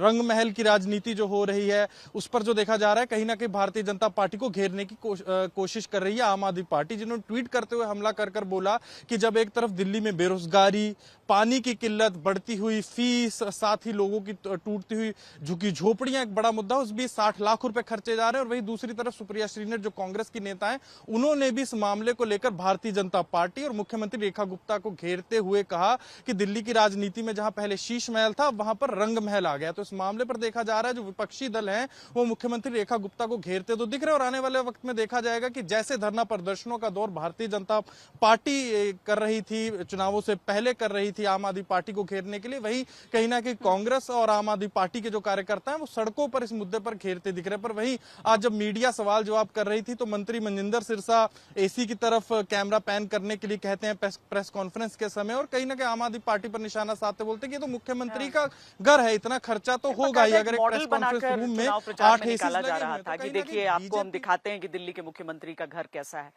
[SPEAKER 22] रंग महल की राजनीति जो हो रही है उस पर जो देखा जा रहा है कहीं ना कहीं भारतीय जनता पार्टी को घेरने की कोशिश कर रही है आम आदमी पार्टी, जिन्होंने ट्वीट करते हुए हमला कर कर बोला कि जब एक तरफ दिल्ली में बेरोजगारी, पानी की किल्लत, बढ़ती हुई फीस, साथ ही लोगों की टूटती हुई झुकी झोपड़ियां एक बड़ा मुद्दा, उस बीच 60 लाख रुपए खर्चे जा रहे हैं। और वहीं दूसरी तरफ सुप्रिया श्रीनेट जो कांग्रेस की नेता हैं, उन्होंने भी इस मामले को लेकर भारतीय जनता पार्टी और मुख्यमंत्री रेखा गुप्ता को घेरते हुए कहा कि दिल्ली की राजनीति में जहां पहले शीश महल था वहां पर रंग महल आ गया। तो इस मामले पर देखा जा रहा है जो विपक्षी दल है वो मुख्यमंत्री रेखा गुप्ता को घेरते तो दिख रहे, और आने वाले वक्त में देखा जाएगा कि जैसे धरना प्रदर्शनों का दौर भारतीय जनता पार्टी कर रही थी, चुनावों से पहले कर रही थी आम आदमी पार्टी को घेरने के लिए, वही कहीं ना कहीं कांग्रेस और आम आदमी पार्टी के जो कार्यकर्ता हैं वो सड़कों पर इस मुद्दे पर घेरते दिख रहे। पर वहीं आज जब मीडिया सवाल जवाब कर रही थी तो मंत्री मनजिंदर सिरसा एसी की तरफ कैमरा पैन करने के लिए कहते हैं प्रेस कॉन्फ्रेंस के समय, और कहीं ना कहीं आम आदमी पार्टी पर निशाना साधते बोलते कि ये तो मुख्यमंत्री का घर है, इतना खर्चा तो होगा ही। अगर एक प्रेस कॉन्फ्रेंस रूम में 8
[SPEAKER 1] निकाला जा रहा था कि देखिए आपको हम दिखाते हैं कि दिल्ली के मुख्यमंत्री का घर कैसा है,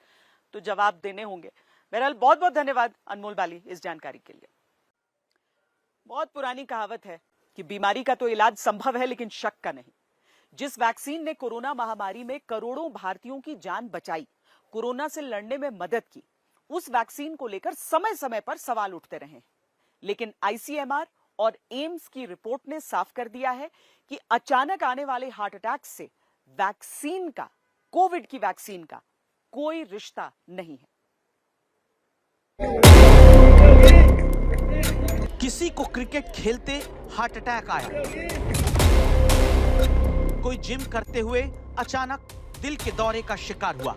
[SPEAKER 1] तो जवाब देने होंगे। बहरहाल बहुत बहुत धन्यवाद अनमोल बाली इस जानकारी के लिए। बहुत पुरानी कहावत है कि बीमारी का तो इलाज संभव है लेकिन शक का नहीं। जिस वैक्सीन ने कोरोना महामारी में करोड़ों भारतीयों की जान बचाई, कोरोना से लड़ने में मदद की, उस वैक्सीन को लेकर समय समय पर सवाल उठते रहे, लेकिन आईसीएमआर और एम्स की रिपोर्ट ने साफ कर दिया है कि अचानक आने वाले हार्ट अटैक से वैक्सीन का, कोविड की वैक्सीन का कोई रिश्ता नहीं है।
[SPEAKER 3] किसी को क्रिकेट खेलते हार्ट अटैक आया, कोई जिम करते हुए अचानक दिल के दौरे का शिकार हुआ,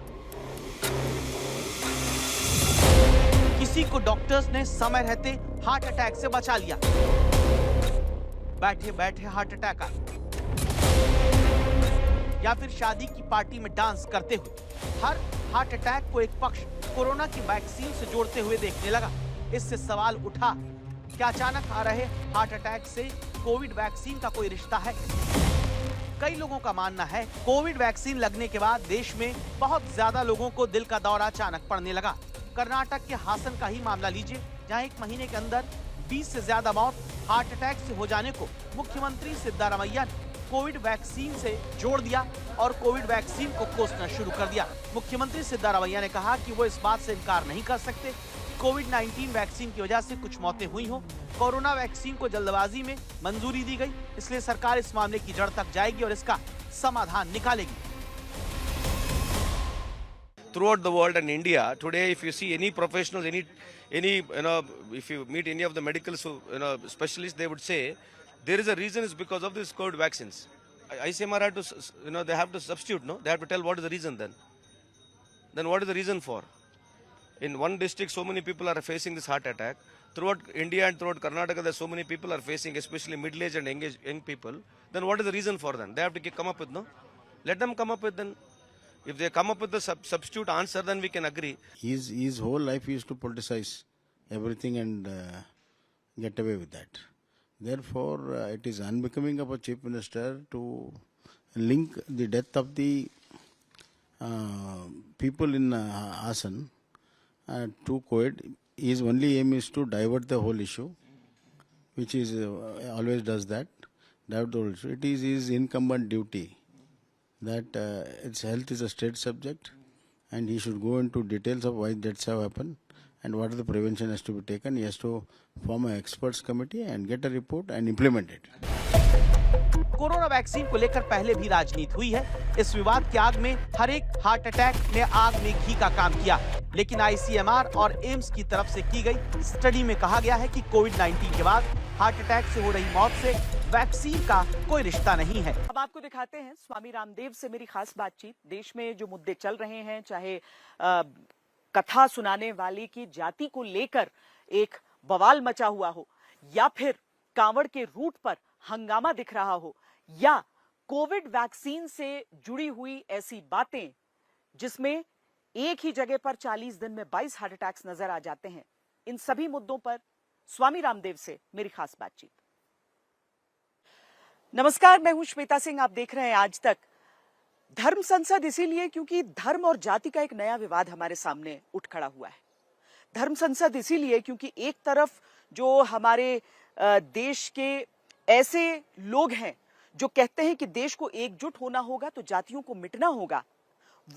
[SPEAKER 3] किसी को डॉक्टर्स ने समय रहते हार्ट अटैक से बचा लिया, बैठे बैठे हार्ट अटैक आया, या फिर शादी की पार्टी में डांस करते हुए हर हार्ट अटैक को एक पक्ष कोरोना की वैक्सीन से जोड़ते हुए देखने लगा। इससे सवाल उठा, क्या अचानक आ रहे हार्ट अटैक से कोविड वैक्सीन का कोई रिश्ता है? कई लोगों का मानना है कोविड वैक्सीन लगने के बाद देश में बहुत ज्यादा लोगों को दिल का दौरा अचानक पड़ने लगा। कर्नाटक के हासन का ही मामला लीजिए, जहां एक महीने के अंदर 20 से ज्यादा मौत हार्ट अटैक से हो जाने को मुख्यमंत्री सिद्धारमैया ने कोविड वैक्सीन से जोड़ दिया और कोविड वैक्सीन को कोसना शुरू कर दिया। मुख्यमंत्री सिद्धारमैया ने कहा कि वो इस बात से इनकार नहीं कर सकते कोविड-19 वैक्सीन की वजह से कुछ मौतें हुई हो। कोरोना वैक्सीन को जल्दबाजी में मंजूरी दी गई, इसलिए सरकार इस मामले की जड़ तक जाएगी और इसका समाधान निकालेगी।
[SPEAKER 2] Throughout the world and India today, if you see any professionals, any if you meet any of the medical specialists, they would say there is a reason. It's because of this COVID vaccines. ICMR had to they have to substitute. No, they have to tell what is the reason. Then what is the reason for? In one district, so many people are facing this heart attack. Throughout India and throughout Karnataka, there so many people are facing, especially middle-aged and young people. Then what is the reason for them? They have to come up with, no? Let them come up with then. If they come up with the substitute answer, then we can agree.
[SPEAKER 5] His whole life he used to politicize everything and get away with that. Therefore, it is unbecoming of a chief minister to link the death of the people in Hassan to COVID. His only aim is to divert the whole issue, which is always does that. Divert the whole issue. It is his incumbent duty that its health is a state subject, and he should go into details of why deaths have happened and what are the prevention has to be taken. He has to form an experts committee and get a report and implement it.
[SPEAKER 3] Corona vaccine को लेकर पहले भी राजनीति हुई है। इस विवाद की आग में हर एक हार्ट अटैक ने आग में घी का काम किया, लेकिन आईसीएमआर और एम्स की तरफ से की गई स्टडी में कहा गया है कि कोविड-19 के बाद हार्ट अटैक से हो रही मौत से वैक्सीन का कोई रिश्ता नहीं है।
[SPEAKER 1] अब आपको दिखाते हैं स्वामी रामदेव से मेरी खास बातचीत। देश में जो मुद्दे चल रहे हैं, चाहे कथा सुनाने वाले की जाति को लेकर एक बवाल मचा हुआ हो, या फिर कांवड़ के रूट पर हंगामा दिख रहा हो, या कोविड वैक्सीन से जुड़ी हुई ऐसी बातें जिसमें एक ही जगह पर 40 दिन में 22 हार्ट अटैक्स नजर आ जाते हैं, इन सभी मुद्दों पर स्वामी रामदेव से मेरी खास बातचीत। नमस्कार, मैं हूं श्वेता सिंह, आप देख रहे हैं आज तक। धर्म संसद इसीलिए क्योंकि धर्म और जाति का एक नया विवाद हमारे सामने उठ खड़ा हुआ है। धर्म संसद इसीलिए क्योंकि एक तरफ जो हमारे देश के ऐसे लोग हैं जो कहते हैं कि देश को एकजुट होना होगा तो जातियों को मिटना होगा,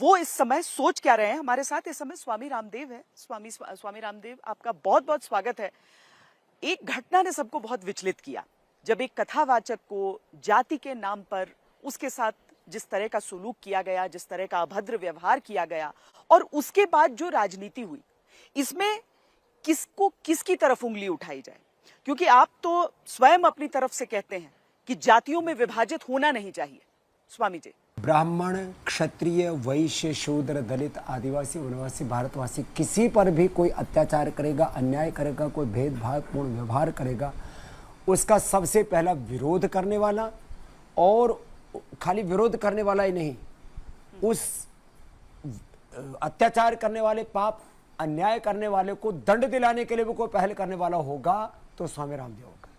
[SPEAKER 1] वो इस समय सोच क्या रहे हैं। हमारे साथ इस समय स्वामी रामदेव है। स्वामी रामदेव, आपका बहुत बहुत स्वागत है। एक घटना ने सबको बहुत विचलित किया, जब एक कथावाचक को जाति के नाम पर उसके साथ जिस तरह का सुलूक किया गया, जिस तरह का अभद्र व्यवहार किया गया, और उसके बाद जो राजनीति हुई, इसमें किसको किसकी तरफ उंगली उठाई जाए? क्योंकि आप तो स्वयं अपनी तरफ से कहते हैं कि जातियों में विभाजित होना नहीं चाहिए। स्वामी जी,
[SPEAKER 8] ब्राह्मण, क्षत्रिय, वैश्य, शूद्र, दलित, आदिवासी, वनवासी, भारतवासी किसी पर भी कोई अत्याचार करेगा, अन्याय करेगा, कोई भेदभावपूर्ण व्यवहार करेगा, उसका सबसे पहला विरोध करने वाला, और खाली विरोध करने वाला ही नहीं, उस अत्याचार करने वाले, पाप अन्याय करने वाले को दंड दिलाने के लिए भी कोई पहल करने वाला होगा तो स्वामी रामदेव होगा।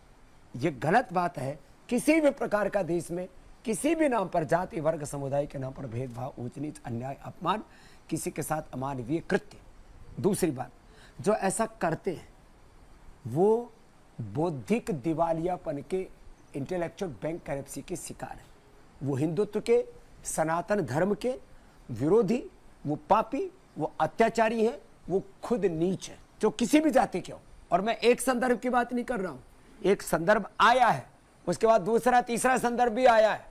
[SPEAKER 8] ये गलत बात है। किसी भी प्रकार का देश में किसी भी नाम पर, जाति वर्ग समुदाय के नाम पर भेदभाव, ऊंच नीच, अन्याय, अपमान, किसी के साथ अमानवीय कृत्य। दूसरी बात, जो ऐसा करते हैं वो बौद्धिक दिवालियापन के, इंटेलेक्चुअल बैंक करप्सी के शिकार है। वो हिंदुत्व के, सनातन धर्म के विरोधी, वो पापी, वो अत्याचारी है, वो खुद नीच है, जो किसी भी जाति के हो। और मैं एक संदर्भ की बात नहीं कर रहा हूं, एक संदर्भ आया है, उसके बाद दूसरा तीसरा संदर्भ भी आया है।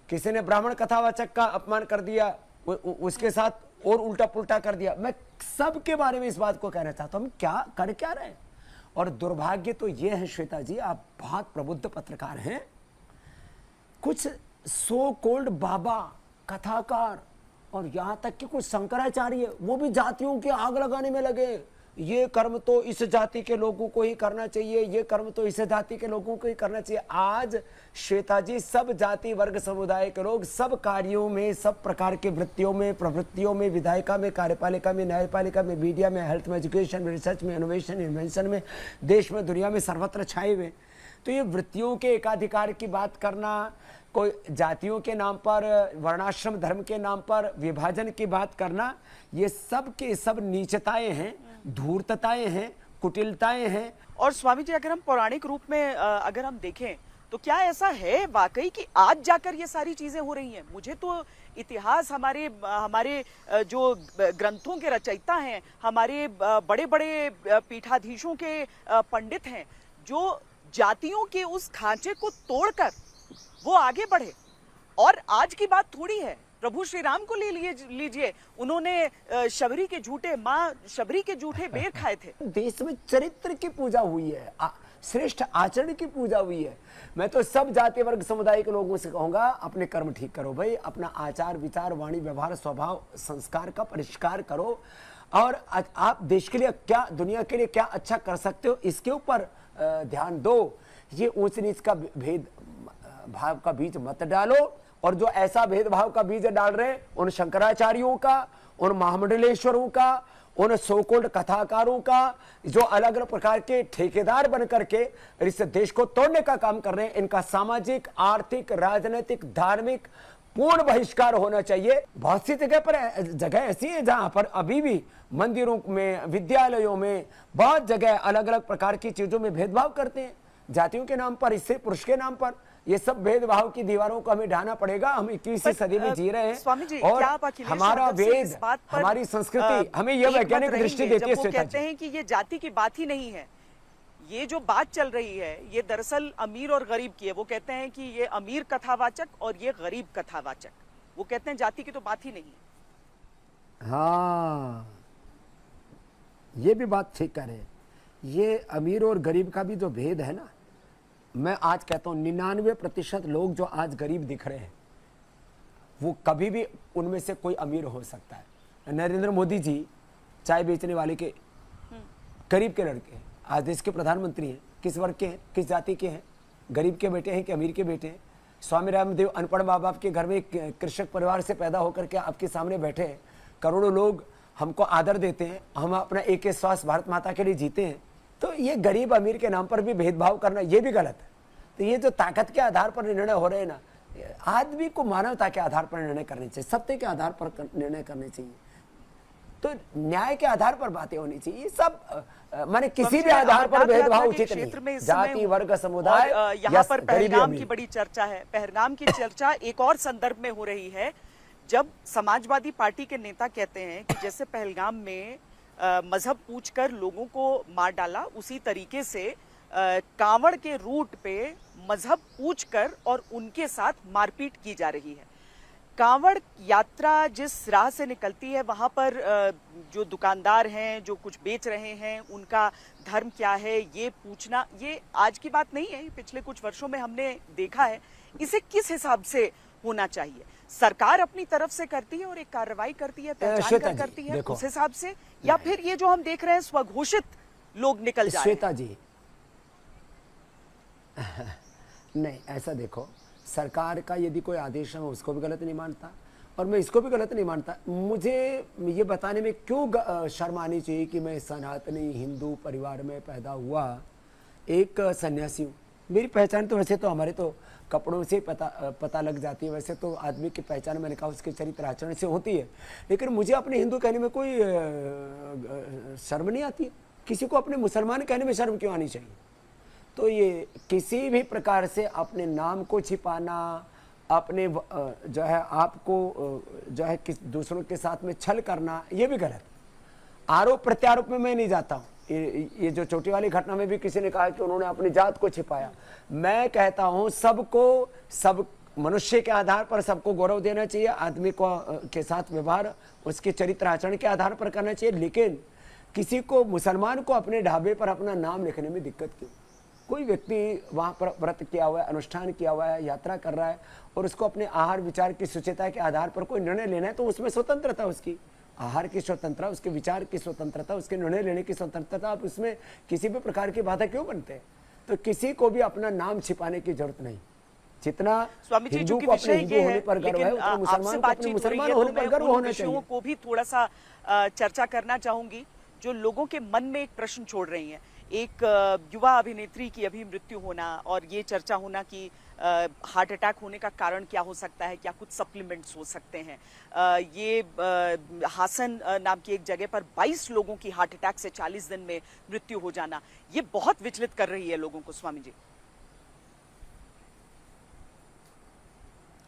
[SPEAKER 8] किसी ने ब्राह्मण कथावाचक का अपमान कर दिया, उसके साथ और उल्टा पुल्टा कर दिया। मैं सबके बारे में इस बात को कहना चाहता हूं, हम क्या कर क्या रहे हैं। और दुर्भाग्य तो यह है श्वेता जी, आप बहुत प्रबुद्ध पत्रकार हैं, कुछ सो कोल्ड बाबा, कथाकार और यहां तक कि कुछ शंकराचार्य, वो भी जातियों की आग लगाने में लगे। ये कर्म तो इस जाति के लोगों को ही करना चाहिए, ये कर्म तो इस जाति के लोगों को ही करना चाहिए। आज श्वेता जी, सब जाति वर्ग समुदाय के लोग सब कार्यों में, सब प्रकार के वृत्तियों में, प्रवृत्तियों में, विधायिका में, कार्यपालिका में, न्यायपालिका में, मीडिया में, हेल्थ में, एजुकेशन में, रिसर्च में, इनोवेशन, इन्वेंशन में, देश में, दुनिया में सर्वत्र छाए हुए। तो ये वृत्तियों के एकाधिकार की बात करना, कोई जातियों के नाम पर, वर्णाश्रम धर्म के नाम पर विभाजन की बात करना, ये सब के सब नीचताएं हैं, धूर्तताएं हैं, कुटिलताएं हैं।
[SPEAKER 1] और स्वामी जी, अगर हम पौराणिक रूप में अगर हम देखें तो क्या ऐसा है वाकई कि आज जाकर ये सारी चीजें हो रही हैं? मुझे तो इतिहास, हमारे जो ग्रंथों के रचयिता हैं, हमारे बड़े बड़े पीठाधीशों के पंडित हैं, जो जातियों के उस खांचे को तोड़कर वो आगे बढ़े। और आज की बात थोड़ी है, प्रभु श्री राम को ले लीजिए, उन्होंने शबरी के झूठे, माँ शबरी के झूठे बेर खाए थे।
[SPEAKER 8] देश में चरित्र की पूजा हुई है, श्रेष्ठ आचरण की पूजा हुई है। मैं तो सब जाति वर्ग समुदाय के लोगों से कहूंगा, अपने कर्म ठीक करो भाई, अपना आचार विचार, वाणी, व्यवहार, स्वभाव, संस्कार का परिष्कार करो, और आप देश के लिए क्या, दुनिया के लिए क्या अच्छा कर सकते हो, इसके ऊपर ध्यान दो। ये ऊंच नीच का भेद भाव का बीज मत डालो। और जो ऐसा भेदभाव का बीज डाल रहे, उन शंकराचार्यों का, उन महामंडलेश्वरों का, उन सोकोल्ड कथाकारों का, जो अलग अलग प्रकार के ठेकेदार बन करके इस देश को तोड़ने का काम कर रहे हैं, इनका सामाजिक, आर्थिक, राजनीतिक, धार्मिक पूर्ण बहिष्कार होना चाहिए। बहुत सी जगह ऐसी है जहां पर अभी भी मंदिरों में, विद्यालयों में, बहुत जगह अलग अलग प्रकार की चीजों में भेदभाव करते हैं, जातियों के नाम पर, इससे पुरुष के नाम पर। ये सब भेदभाव की दीवारों को हमें ढाना पड़ेगा। हम 21वीं सदी में जी रहे हैं,
[SPEAKER 1] स्वामी जी,
[SPEAKER 8] और
[SPEAKER 1] क्या आप
[SPEAKER 8] हमारा वेद, हमारी संस्कृति हमें यह वैज्ञानिक दृष्टि देती है।
[SPEAKER 1] वो कहते हैं कि ये जाति की बात ही नहीं है, ये जो बात चल रही है ये दरअसल अमीर और गरीब की है। वो कहते हैं कि ये अमीर कथावाचक और ये गरीब कथावाचक, वो कहते हैं जाति की तो बात ही नहीं है।
[SPEAKER 8] हाँ, ये भी बात ठीक कह रहे हैं। ये अमीर और गरीब का भी जो भेद है ना, मैं आज कहता हूं 99% लोग जो आज गरीब दिख रहे हैं, वो कभी भी उनमें से कोई अमीर हो सकता है। नरेंद्र मोदी जी चाय बेचने वाले के गरीब के लड़के हैं, आज देश के प्रधानमंत्री हैं। किस वर्ग के हैं, किस जाति के हैं? गरीब के बेटे हैं कि अमीर के बेटे हैं? स्वामी रामदेव अनपढ़ माँ बाप के घर में कृषक परिवार से पैदा होकर के आपके सामने बैठे हैं। करोड़ों लोग हमको आदर देते हैं, हम अपना एक श्वास भारत माता के लिए जीते हैं। तो ये गरीब अमीर के नाम पर भी भेदभाव करना, ये भी गलत है। तो ये जो ताकत के आधार पर निर्णय हो रहे हैं ना, आदमी को मानवता के आधार पर निर्णय करने चाहिए, सत्य के आधार पर निर्णय करने चाहिए, तो न्याय के आधार पर बातें होनी चाहिए। सब माने किसी भी आधार पर भेदभाव उचित नहीं। जाति वर्ग समुदाय,
[SPEAKER 1] यहाँ पर पहलगाम की बड़ी चर्चा है। पहलगाम की चर्चा एक और संदर्भ में हो रही है, जब समाजवादी पार्टी के नेता कहते हैं कि जैसे पहलगाम में मजहब पूछकर लोगों को मार डाला, उसी तरीके से कांवड़ के रूट पे मजहब पूछकर और उनके साथ मारपीट की जा रही है। कांवड़ यात्रा जिस राह से निकलती है, वहां पर जो दुकानदार हैं, जो कुछ बेच रहे हैं, उनका धर्म क्या है, ये पूछना, ये आज की बात नहीं है, पिछले कुछ वर्षों में हमने देखा है। इसे किस हिसाब से होना चाहिए? सरकार अपनी तरफ से करती है और एक कार्रवाई करती है, पहचान कर करती है उस हिसाब से, या फिर ये जो हम देख रहे हैं स्वघोषित लोग निकल जा रहे हैं?
[SPEAKER 8] श्वेता जी नहीं, ऐसा देखो, सरकार का यदि कोई आदेश है मैं उसको भी गलत नहीं मानता और मैं इसको भी गलत नहीं मानता। मुझे ये बताने में क्यों शर्म आनी चाहिए कि मैं सनातनी हिंदू परिवार में पैदा हुआ एक सन्यासी हूँ। मेरी पहचान तो वैसे तो हमारे तो कपड़ों से पता लग जाती है, वैसे तो आदमी की पहचान मैंने कहा उसके चरित्र आचरण से होती है, लेकिन मुझे अपने हिंदू कहने में कोई शर्म नहीं आती है। किसी को अपने मुसलमान कहने में शर्म क्यों आनी चाहिए? तो ये किसी भी प्रकार से अपने नाम को छिपाना, अपने जो है आपको जो है दूसरों के साथ में छल करना, ये भी गलत। आरोप प्रत्यारोप में मैं नहीं जाता हूँ। ये जो चोटी वाली घटना में भी किसी ने कहा कि उन्होंने अपनी जात को छिपाया। मैं कहता हूँ सबको, सब मनुष्य के आधार पर सबको गौरव देना चाहिए, आदमी को के साथ व्यवहार उसके चरित्र आचरण के आधार पर करना चाहिए, लेकिन किसी को, मुसलमान को अपने ढाबे पर अपना नाम लिखने में दिक्कत क्यों? कोई व्यक्ति वहाँ पर व्रत किया हुआ है, अनुष्ठान किया हुआ है, यात्रा कर रहा है और उसको अपने आहार विचार की शुचिता के आधार पर कोई निर्णय लेना है तो उसमें स्वतंत्रता, उसकी आहार की स्वतंत्रता, उसके विचार की स्वतंत्रता, उसके निर्णय लेने की स्वतंत्रता, आप उसमें किसी भी प्रकार की बाधा क्यों बनते हैं? तो किसी को भी अपना नाम छिपाने की जरूरत नहीं। जितना हिंदू को अपने हिंदू होने पर गर्व है, उतना मुसलमान को अपने मुसलमान होने पर गर्व होना चाहिए।
[SPEAKER 1] को भी थोड़ा सा चर्चा करना चाहूंगी जो लोगों के मन में एक प्रश्न छोड़ रही है। एक युवा अभिनेत्री की अभी मृत्यु होना और ये चर्चा होना कि हार्ट अटैक होने का कारण क्या हो सकता है, क्या कुछ सप्लीमेंट्स हो सकते हैं। ये हासन नाम की एक जगह पर 22 लोगों की हार्ट अटैक से 40 दिन में मृत्यु हो जाना, ये बहुत विचलित कर रही है लोगों को। स्वामी जी,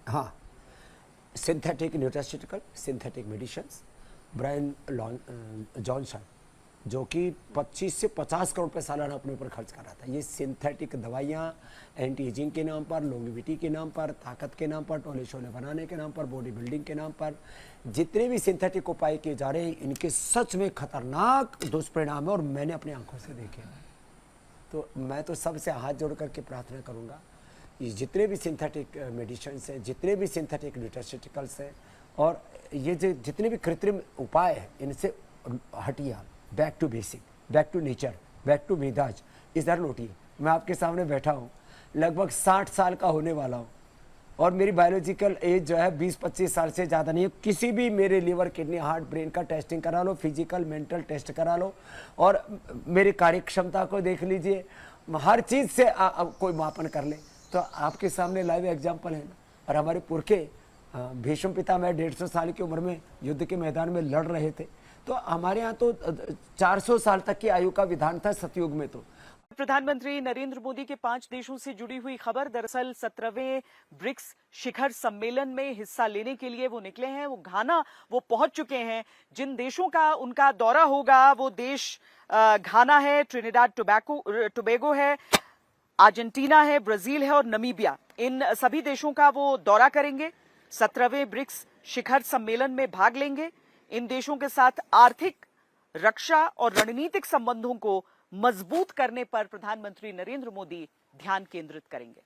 [SPEAKER 8] हाँ, synthetic nutraceutical, synthetic medicines, Brian Johnson जो कि 25 से 50 करोड़ रुपए सालाना अपने ऊपर खर्च कर रहा था। ये सिंथेटिक दवाइयाँ एंटी एजिंग के नाम पर, लॉन्गेविटी के नाम पर, ताकत के नाम पर, टोले शोले बनाने के नाम पर, बॉडी बिल्डिंग के नाम पर जितने भी सिंथेटिक उपाय किए जा रहे हैं, इनके सच में खतरनाक दुष्परिणाम है और मैंने अपनी आंखों से देखे हैं। तो मैं तो सबसे हाथ जोड़ करके प्रार्थना करूँगा, ये जितने भी सिंथेटिक मेडिसिन हैं, जितने भी सिंथेटिक न्यूट्रास्यूटिकल्स हैं और ये जो जितने भी कृत्रिम उपाय हैं, इनसे हटिए, back to basic, back to nature, back to मिजाज, इधर लौटिए। मैं आपके सामने बैठा हूँ, लगभग 60 साल का होने वाला हूँ और मेरी बायोलॉजिकल एज जो है 20-25 साल से ज़्यादा नहीं है। किसी भी मेरे लीवर, किडनी, हार्ट, ब्रेन का टेस्टिंग करा लो, फिजिकल मेंटल टेस्ट करा लो और मेरी कार्य क्षमता को देख लीजिए, हर चीज़ से कोई मापन कर ले तो आपके सामने लाइव एग्जाम्पल है ना। और हमारे पुरखे भीष्म पितामह 150 साल की उम्र में युद्ध के मैदान में लड़ रहे थे, तो हमारे यहाँ तो 400 साल तक की आयु का विधान था सतयुग में। तो
[SPEAKER 1] प्रधानमंत्री नरेंद्र मोदी के 5 देशों से जुड़ी हुई खबर, दरअसल 17वें ब्रिक्स शिखर सम्मेलन में हिस्सा लेने के लिए वो निकले हैं, वो घाना वो पहुंच चुके हैं। जिन देशों का उनका दौरा होगा वो देश घाना है, ट्रिनिडाद टोबैगो है, अर्जेंटीना है, ब्राजील है और नमीबिया। इन सभी देशों का वो दौरा करेंगे, 17वें ब्रिक्स शिखर सम्मेलन में भाग लेंगे। इन देशों के साथ आर्थिक, रक्षा और रणनीतिक संबंधों को मजबूत करने पर प्रधानमंत्री नरेंद्र मोदी ध्यान केंद्रित करेंगे।